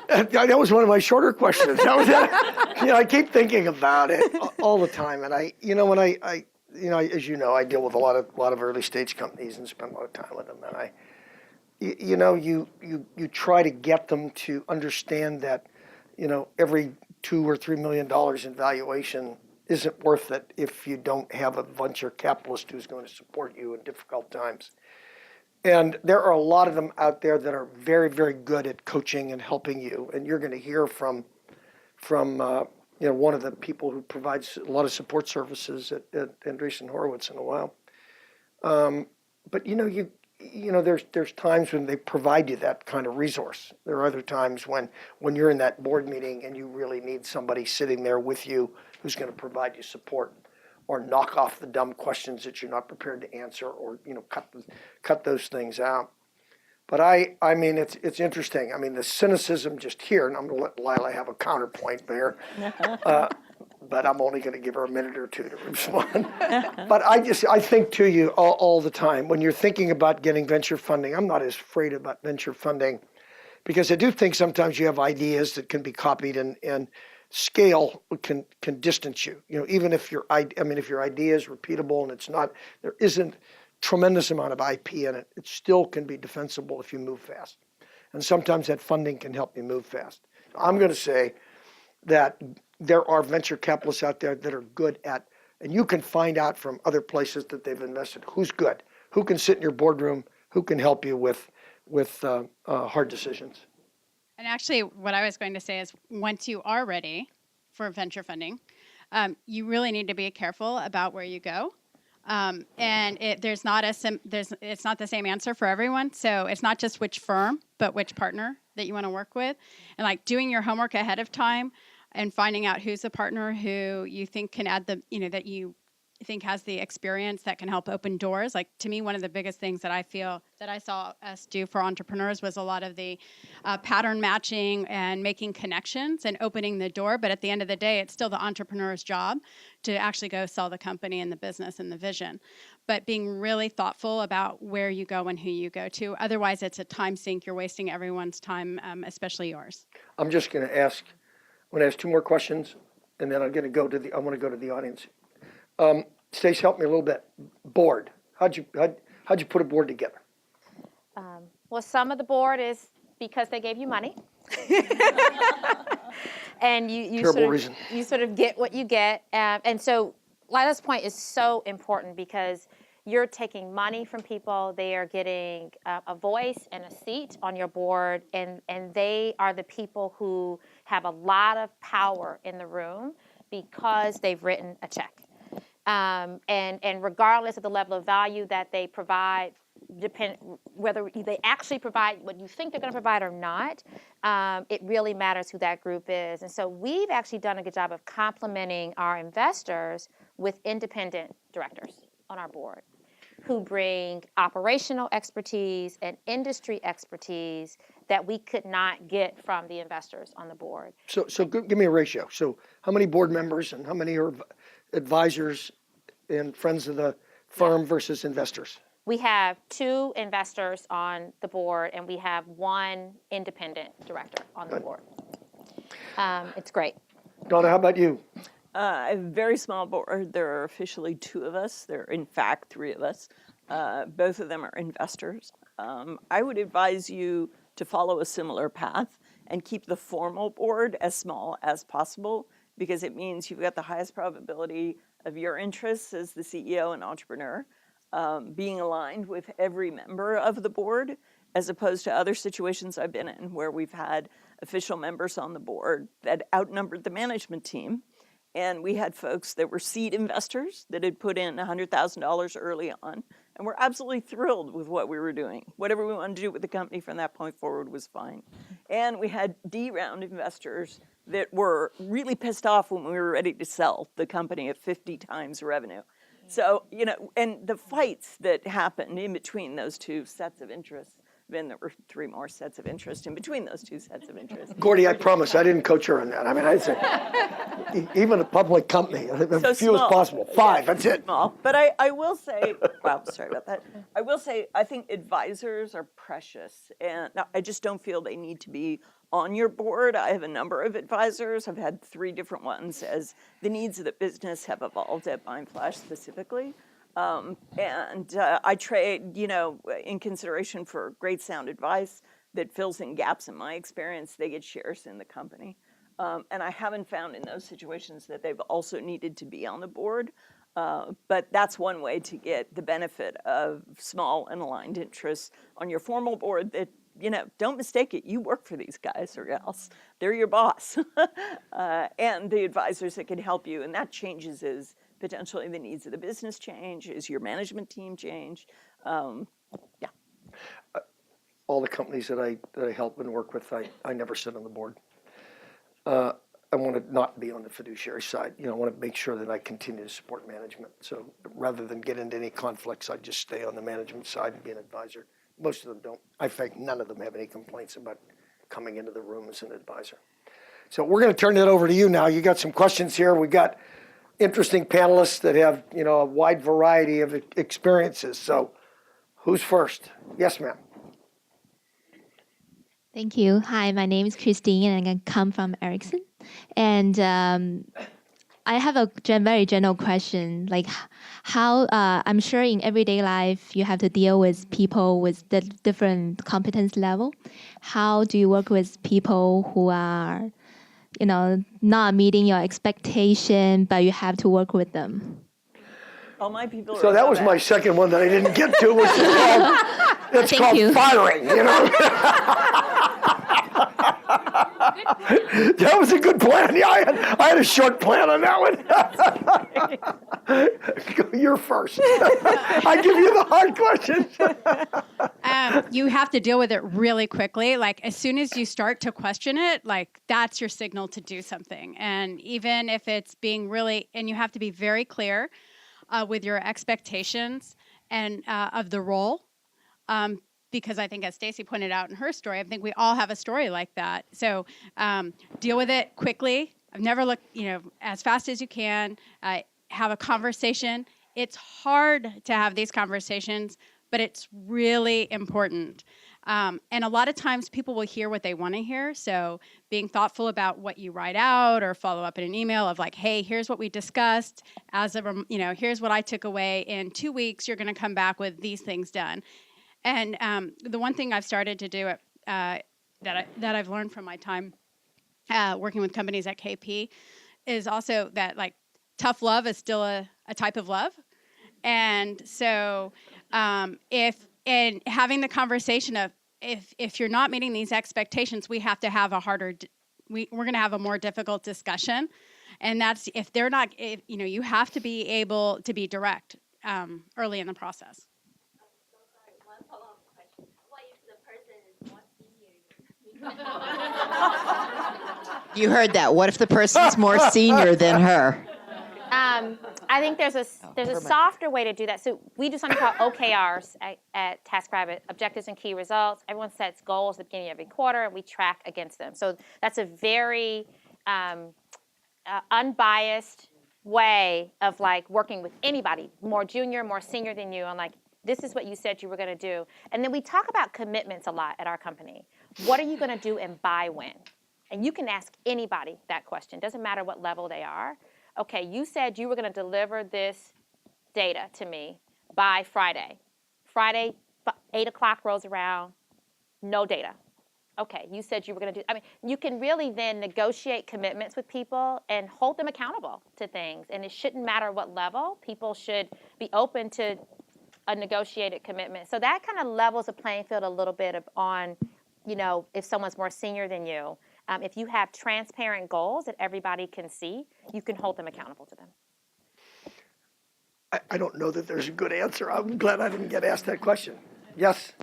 That was one of my shorter questions. I keep thinking about it all the time, and as you know, I deal with a lot of early stage companies and spend a lot of time with them, and you try to get them to understand that, every $2 or $3 million in valuation isn't worth it if you don't have a venture capitalist who's going to support you in difficult times. And there are a lot of them out there that are very, very good at coaching and helping you. And you're going to hear from one of the people who provides a lot of support services at Andreessen Horowitz in a while. But there's times when they provide you that kind of resource. There are other times when you're in that board meeting and you really need somebody sitting there with you who's going to provide you support, or knock off the dumb questions that you're not prepared to answer, or cut those things out. But I mean, it's interesting. I mean, the cynicism just here, and I'm going to let Lila have a counterpoint there. But I'm only going to give her a minute or two to respond. But I think to you all the time, when you're thinking about getting venture funding, I'm not as afraid about venture funding, because I do think sometimes you have ideas that can be copied, and scale can distance you. Even if your idea is repeatable and there isn't tremendous amount of IP in it, it still can be defensible if you move fast. And sometimes that funding can help you move fast. I'm going to say, that there are venture capitalists out there that are good at, and you can find out from other places that they've invested who's good, who can sit in your boardroom, who can help you with hard decisions. And actually, what I was going to say is once you are ready for venture funding, you really need to be careful about where you go. And it's not the same answer for everyone. So it's not just which firm, but which partner that you want to work with. And like doing your homework ahead of time and finding out who's the partner who you think can add that you think has the experience that can help open doors. Like to me, one of the biggest things that I feel that I saw us do for entrepreneurs was a lot of the pattern matching and making connections and opening the door. But at the end of the day, it's still the entrepreneur's job to actually go sell the company and the business and the vision. But being really thoughtful about where you go and who you go to. Otherwise, it's a time sink. You're wasting everyone's time, especially yours. I'm just going to ask 2 more questions, and then I want to go to the audience. Stace, help me a little bit. Board. How'd you put a board together? Well, some of the board is because they gave you money. And you sort of get what you get. And so Lila's point is so important because you're taking money from people. They are getting a voice and a seat on your board, and they are the people who have a lot of power in the room because they've written a check. And regardless of the level of value that they provide, whether they actually provide what you think they're going to provide or not, it really matters who that group is. And so we've actually done a good job of complementing our investors with independent directors on our board who bring operational expertise and industry expertise that we could not get from the investors on the board. So give me a ratio. So how many board members and how many are advisors and friends of the firm versus investors? We have 2 investors on the board, and we have 1 independent director on the board. It's great. Donna, how about you? A very small board. There are officially 2 of us. There are, in fact, 3 of us. Both of them are investors. I would advise you to follow a similar path and keep the formal board as small as possible because it means you've got the highest probability of your interests as the CEO and entrepreneur being aligned with every member of the board, as opposed to other situations I've been in where we've had official members on the board that outnumbered the management team. And we had folks that were seed investors that had put in $100,000 early on and were absolutely thrilled with what we were doing. Whatever we wanted to do with the company from that point forward was fine. And we had D-round investors that were really pissed off when we were ready to sell the company at 50 times revenue. So, and the fights that happened in between those 2 sets of interests, then there were 3 more sets of interest in between those 2 sets of interest. Gordy, I promise I didn't coach her on that. I mean, I said, even a public company, as few as possible. 5, that's it. Small. But I will say, wow, sorry about that. I will say, I think advisors are precious. And I just don't feel they need to be on your board. I have a number of advisors. I've had 3 different ones as the needs of the business have evolved at Mindflash specifically. I trade, in consideration for great sound advice that fills in gaps in my experience, they get shares in the company. And I haven't found in those situations that they've also needed to be on the board. But that's one way to get the benefit of small and aligned interests on your formal board that, don't mistake it. You work for these guys or else. They're your boss. And the advisors that can help you. And that changes as potentially the needs of the business change, as your management team change. Yeah. All the companies that I help and work with, I never sit on the board. I want to not be on the fiduciary side. I want to make sure that I continue to support management. So rather than get into any conflicts, I just stay on the management side and be an advisor. Most of them don't. I think none of them have any complaints about coming into the room as an advisor. So we're going to turn it over to you now. You got some questions here. We got interesting panelists that have, a wide variety of experiences. So who's first? Yes, ma'am. Thank you. Hi, my name is Christine, and I come from Ericsson. And I have a very general question, like how, I'm sure in everyday life you have to deal with people with the different competence level. How do you work with people who are, not meeting your expectation, but you have to work with them? All my people are So that above was my average. second one that I didn't get to, which is called, it's Thank called you. firing, That was a good plan. Yeah, I had a short plan on that one. You're first. I give you the hard questions. You have to deal with it really quickly. Like as soon as you start to question it, like that's your signal to do something. And even if it's being really, and you have to be very clear with your expectations and of the role. Because I think, as Stacy pointed out in her story, I think we all have a story like that. So deal with it quickly. I've never looked, as fast as you can. Have a conversation. It's hard to have these conversations, but it's really important. And a lot of times people will hear what they want to hear. So being thoughtful about what you write out or follow up in an email of like, hey, here's what we discussed. Here's what I took away. In 2 weeks, you're going to come back with these things done. And the one thing I've started to do that I've learned from my time working with companies at KP is also that like tough love is still a type of love. And so if having the conversation of if you're not meeting these expectations, we have to have we're going to have a more difficult discussion. And that's if they're not, you have to be able to be direct early in the process. One follow-up question. What if the person is more senior? You heard that. What if the person's more senior than her? I think there's a softer way to do that. So we do something called OKRs at TaskRabbit, Objectives and Key Results. Everyone sets goals at the beginning of every quarter, and we track against them. So that's a very unbiased way of like working with anybody, more junior, more senior than you, on like, this is what you said you were going to do. And then we talk about commitments a lot at our company. What are you going to do and by when? And you can ask anybody that question. Doesn't matter what level they are. Okay, you said you were going to deliver this data to me by Friday. Friday, 8 o'clock rolls around, no data. Okay, you said you were going to do, you can really then negotiate commitments with people and hold them accountable to things. And it shouldn't matter what level. People should be open to a negotiated commitment. So that kind of levels the playing field a little bit on, if someone's more senior than you. If you have transparent goals that everybody can see, you can hold them accountable to them. I don't know that there's a good answer. I'm glad I didn't get asked that question. Yes?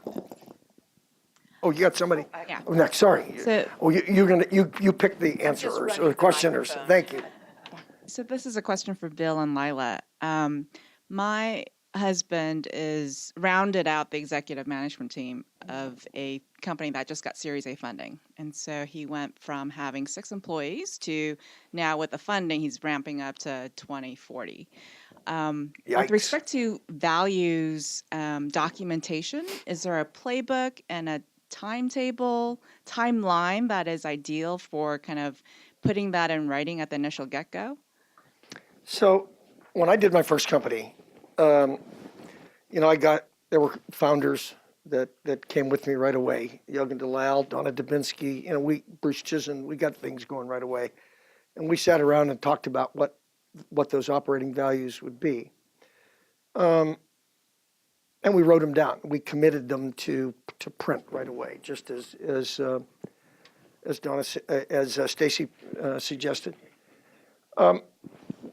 Oh, you got somebody? Yeah. Oh, next, sorry. So- You picked the answer or running the questioners. microphone. Thank you. So this is a question for Bill and Lila. My husband is rounded out the executive management team of a company that just got Series A funding. And so he went from having 6 employees to now with the funding, he's ramping up to 20, 40. Yikes. With respect to values documentation, is there a playbook and a timeline that is ideal for kind of putting that in writing at the initial get-go? So when I did my first company, there were founders that came with me right away. Yogan Dalal, Donna Dubinsky, Bruce Chizen, we got things going right away. And we sat around and talked about what those operating values would be. And we wrote them down. We committed them to print right away, just as Donna, as Stacy suggested.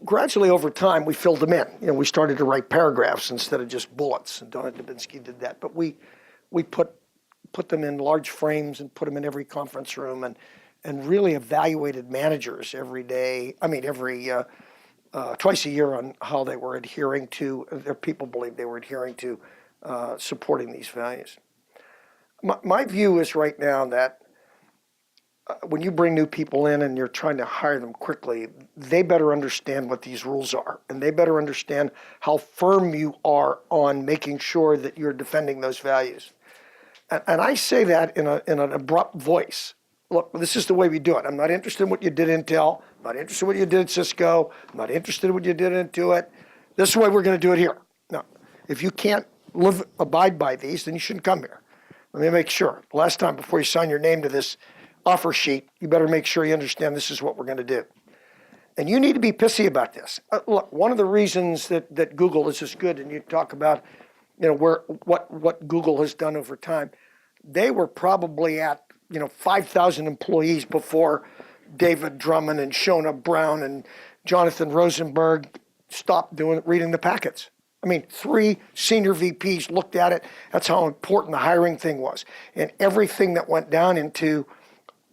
Gradually over time, we filled them in. We started to write paragraphs instead of just bullets, and Donna Dubinsky did that. But we put them in large frames and put them in every conference room and really evaluated managers every day. Twice a year on how they were adhering to, their people believed they were adhering to supporting these values. My view is right now that when you bring new people in and you're trying to hire them quickly, they better understand what these rules are, and they better understand how firm you are on making sure that you're defending those values. And I say that in an abrupt voice. Look, this is the way we do it. I'm not interested in what you did in Intel. I'm not interested in what you did at Cisco. I'm not interested in what you did in Intuit. This is the way we're going to do it here. Now, if you can't abide by these, then you shouldn't come here. Let me make sure. Last time, before you sign your name to this offer sheet, you better make sure you understand this is what we're going to do. And you need to be pissy about this. Look, one of the reasons that Google is as good, and you talk about, what Google has done over time, they were probably at, 5,000 employees before David Drummond and Shona Brown and Jonathan Rosenberg stopped reading the packets. I mean, 3 senior VPs looked at it. That's how important the hiring thing was. And everything that went down into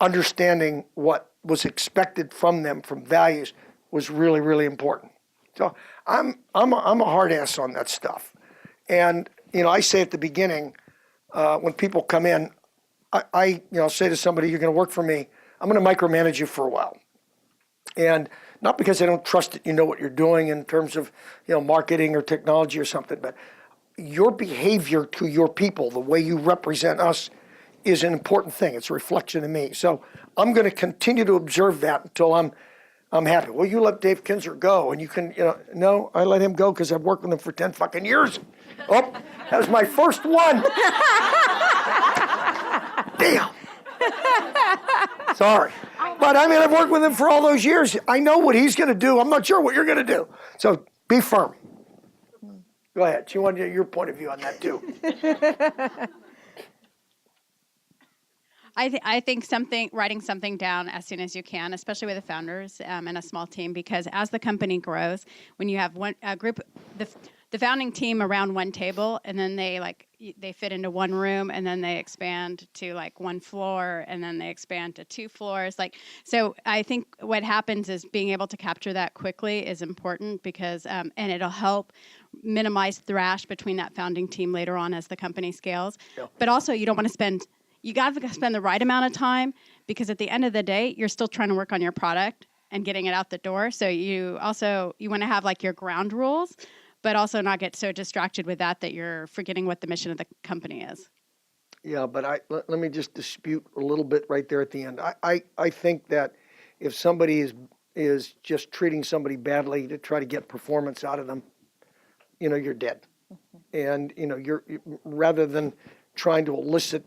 understanding what was expected from them, from values, was really, really important. So I'm a hard ass on that stuff. And, I say at the beginning, when people come in, I say to somebody, you're going to work for me, I'm going to micromanage you for a while. And not because I don't trust that you know what you're doing in terms of, marketing or technology or something, but your behavior to your people, the way you represent us, is an important thing. It's a reflection of me. So I'm going to continue to observe that until I'm happy. Well, you let Dave Kinzer go, and you can, no, I let him go because I've worked with him for 10 fucking years. Oh, that was my first one. Damn. Sorry. But I've worked with him for all those years. I know what he's going to do. I'm not sure what you're going to do. So be firm. Go ahead. She wanted your point of view on that too. I think writing something down as soon as you can, especially with the founders and a small team, because as the company grows, when you have a group, the founding team around one table, and then they fit into one room, and then they expand to one floor, and then they expand to 2 floors. So I think what happens is being able to capture that quickly is important because, and it'll help minimize thrash between that founding team later on as the company scales. Yeah. But also you don't want to you got to spend the right amount of time, because at the end of the day, you're still trying to work on your product and getting it out the door. So you want to have your ground rules, but also not get so distracted with that you're forgetting what the mission of the company is. Yeah, but let me just dispute a little bit right there at the end. I think that if somebody is just treating somebody badly to try to get performance out of them, you're dead. And you're rather than trying to elicit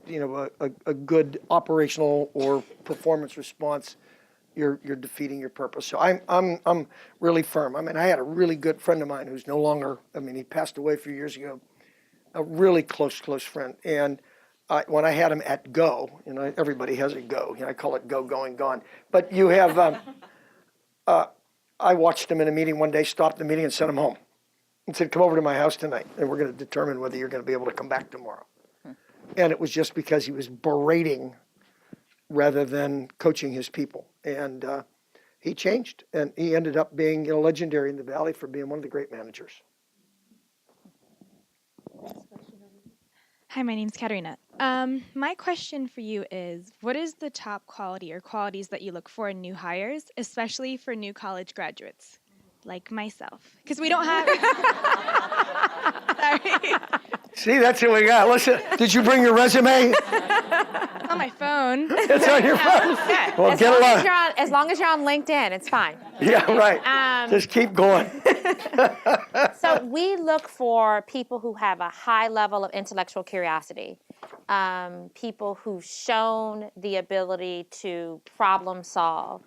a good operational or performance response, you're defeating your purpose. So I'm really firm. I had a really good friend of mine who's no longer, he passed away a few years ago, a really close friend. And when I had him at Go, everybody has a Go. I call it Go, Going, Gone. But you have, I watched him in a meeting one day, stopped the meeting and sent him home and said, come over to my house tonight and we're going to determine whether you're going to be able to come back tomorrow. And it was just because he was berating rather than coaching his people. And he changed, and he ended up being legendary in the Valley for being one of the great managers. Hi, my name's Katerina. My question for you is, what is the top quality or qualities that you look for in new hires, especially for new college graduates, like myself? Because we don't have... Sorry. See, that's who we got. Listen, did you bring your resume? It's on my phone. It's on your phone? Yeah. Well, get it on. As long as you're on LinkedIn, it's fine. Yeah, right. Just keep going. So we look for people who have a high level of intellectual curiosity, people who've shown the ability to problem solve,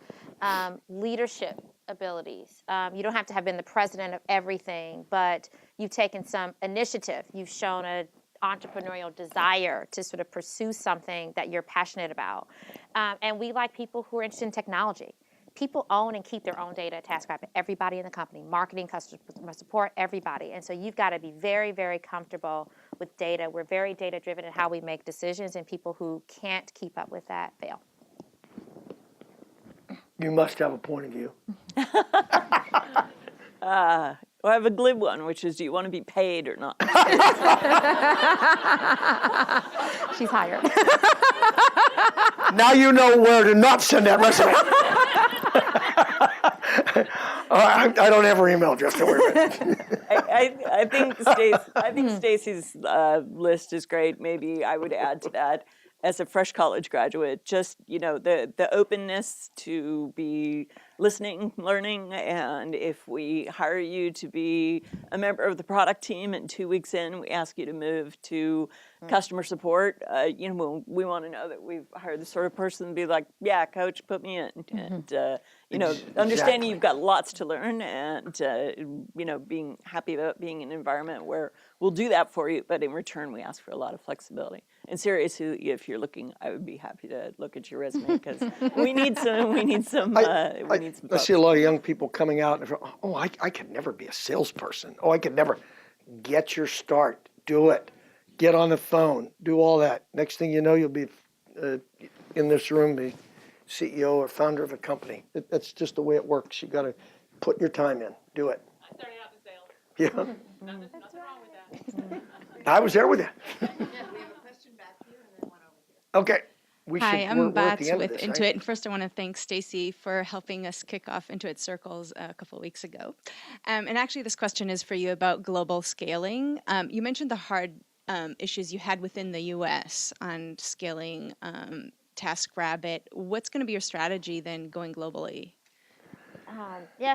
leadership abilities. You don't have to have been the president of everything, but you've taken some initiative. You've shown an entrepreneurial desire to sort of pursue something that you're passionate about. And we like people who are interested in technology. People own and keep their own data at TaskRabbit. Everybody in the company, marketing, customer support, everybody. And so you've got to be very, very comfortable with data. We're very data-driven in how we make decisions, and people who can't keep up with that fail. You must have a point of view. Well, I have a glib one, which is, do you want to be paid or not? She's hired. Now you know where to not send that resume. I don't have her email address. Don't worry about it. I think Stacy's list is great. Maybe I would add to that. as a fresh college graduate, just, the openness to be listening, learning, and if we hire you to be a member of the product team and 2 weeks in, we ask you to move to customer support, we want to know that we've hired the sort of person to be like, yeah, coach, put me in. And, understanding you've got lots to learn and, being happy about being in an environment where we'll do that for you, but in return, we ask for a lot of flexibility. And seriously, if you're looking, I would be happy to look at your resume because we need some. I see a lot of young people coming out and I could never be a salesperson. I could never. Get your start. Do it. Get on the phone. Do all that. Next thing you know, you'll be in this room, the CEO or founder of a company. That's just the way it works. You got to put your time in. Do it. I started out in sales. Yeah. Nothing wrong with that. I was there with you. Yeah, we have a question back here and then one over here. Okay. Hi, I'm we're at Bats the end with of this, Intuit. right? And first, I want to thank Stacy for helping us kick off Intuit Circles a couple of weeks ago. And actually, this question is for you about global scaling. You mentioned the hard issues you had within the US on scaling TaskRabbit. What's going to be your strategy then going globally?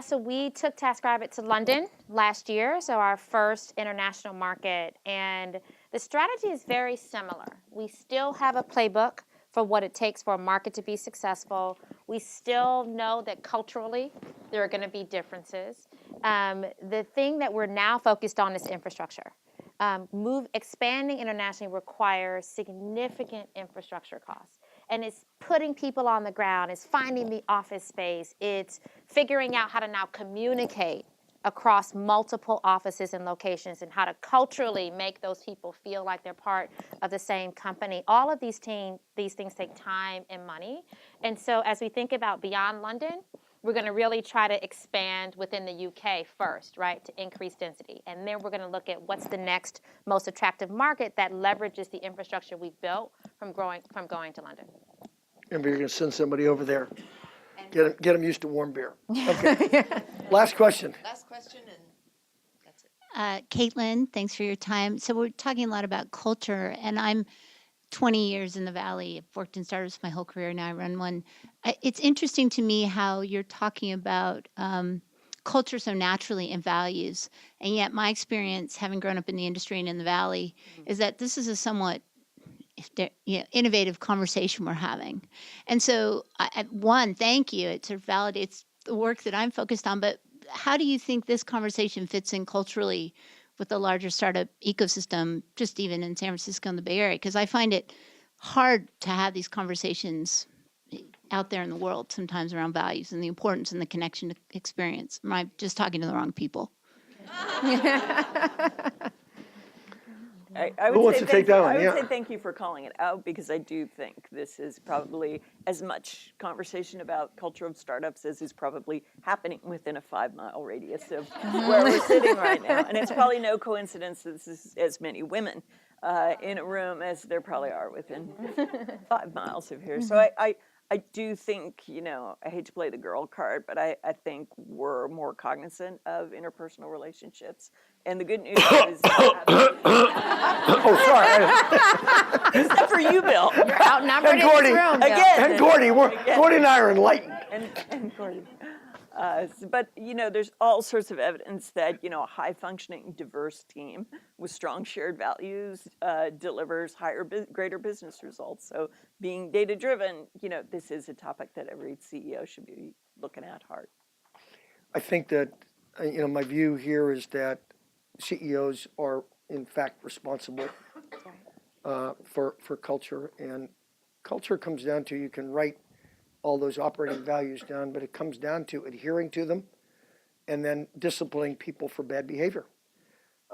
So we took TaskRabbit to London last year, so our first international market. And the strategy is very similar. We still have a playbook for what it takes for a market to be successful. We still know that culturally there are going to be differences. The thing that we're now focused on is infrastructure. Expanding internationally requires significant infrastructure costs. And it's putting people on the ground, it's finding the office space, it's figuring out how to now communicate across multiple offices and locations and how to culturally make those people feel like they're part of the same company. All of these things take time and money. And so as we think about beyond London, we're going to really try to expand within the UK first, right, to increase density. And then we're going to look at what's the next most attractive market that leverages the infrastructure we've built from going to London. And you're going to send somebody over there. Get them used to warm beer. Okay. Last question. Last question, and that's it. Caitlin, thanks for your time. So we're talking a lot about culture, and I'm 20 years in the Valley. I've worked in startups my whole career. Now I run one. It's interesting to me how you're talking about culture so naturally and values, and yet my experience, having grown up in the industry and in the Valley, is that this is a somewhat innovative conversation we're having. And so, one, thank you. It sort of validates the work that I'm focused on. But how do you think this conversation fits in culturally with the larger startup ecosystem, just even in San Francisco and the Bay Area? Because I find it hard to have these conversations out there in the world sometimes around values and the importance and the connection to experience. Am I just talking to the wrong people? Who wants to take that one? I would Yeah. say thank you for calling it out because I do think this is probably as much conversation about culture of startups as is probably happening within a 5-mile radius of where we're sitting right now. And it's probably no coincidence that this is as many women in a room as there probably are within 5 miles of here. So I do think, I hate to play the girl card, but I think we're more cognizant of interpersonal relationships. And the good news is... Oh, sorry. Except for you, Bill. You're outnumbered in Gordy. this room, Bill. Again. And Gordy, Gordy and I are enlightened. And Gordy. But, there's all sorts of evidence that, a high-functioning, diverse team with strong shared values delivers greater business results. So being data-driven, this is a topic that every CEO should be looking at hard. I think that, my view here is that CEOs are, in fact, responsible for culture. And culture comes down to, you can write all those operating values down, but it comes down to adhering to them and then disciplining people for bad behavior.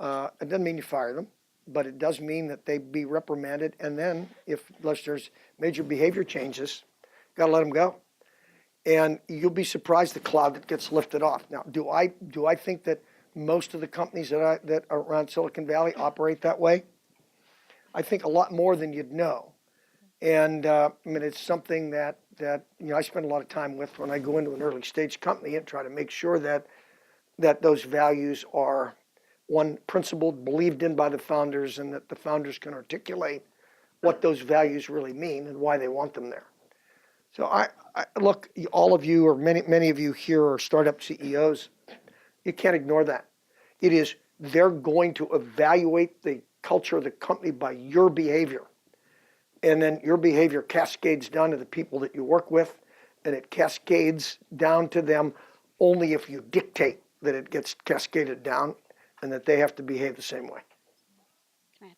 It doesn't mean you fire them, but it does mean that they be reprimanded. And then, unless there's major behavior changes, got to let them go. And you'll be surprised the cloud that gets lifted off. Now, do I think that most of the companies that are around Silicon Valley operate that way? I think a lot more than you'd know. And it's something that I spend a lot of time with when I go into an early stage company and try to make sure that those values are, one, principled, believed in by the founders, and that the founders can articulate what those values really mean and why they want them there. So I look, all of you or many of you here are startup CEOs. You can't ignore that. It is, they're going to evaluate the culture of the company by your behavior. And then your behavior cascades down to the people that you work with, and it cascades down to them only if you dictate that it gets cascaded down and that they have to behave the same way. Can I add?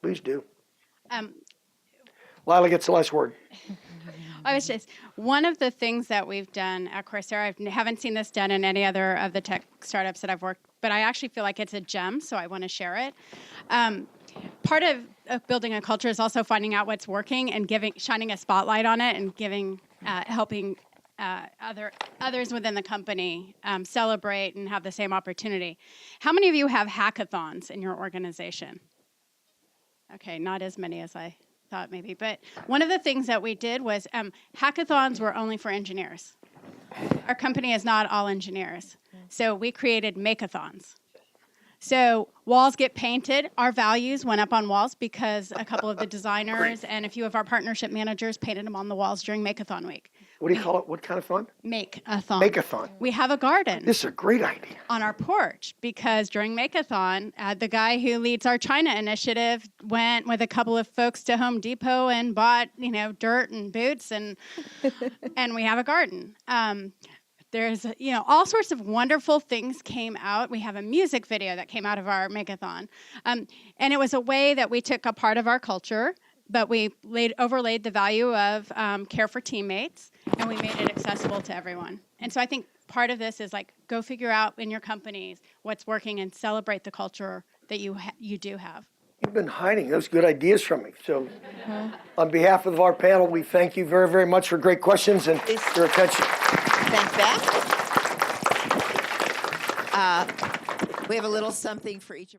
Please do. Um, Lila gets the last word. I was just, one of the things that we've done at Coursera, I haven't seen this done in any other of the tech startups that I've worked, but I actually feel like it's a gem, so I want to share it. Part of building a culture is also finding out what's working and shining a spotlight on it and helping others within the company celebrate and have the same opportunity. How many of you have hackathons in your organization? Okay, not as many as I thought maybe, but one of the things that we did was hackathons were only for engineers. Our company is not all engineers, so we created make-a-thons. So walls get painted. Our values went up on walls because a couple of the designers and a few of our partnership managers painted them on the walls during Make-a-thon week. What do you call it? What kind of fun? Make-a-thon. Make-a-thon. We have a garden. This is a great idea. On our porch, because during Make-a-thon, the guy who leads our China initiative went with a couple of folks to Home Depot and bought, dirt and boots, and and we have a garden. There's, all sorts of wonderful things came out. We have a music video that came out of our Make-a-thon. And it was a way that we took a part of our culture, but we overlaid the value of care for teammates, and we made it accessible to everyone. And so I think part of this is go figure out in your companies what's working and celebrate the culture that you do have. You've been hiding those good ideas from me. So on behalf of our panel, we thank you very, very much for great questions and your attention. Thanks, Beth. We have a little something for each of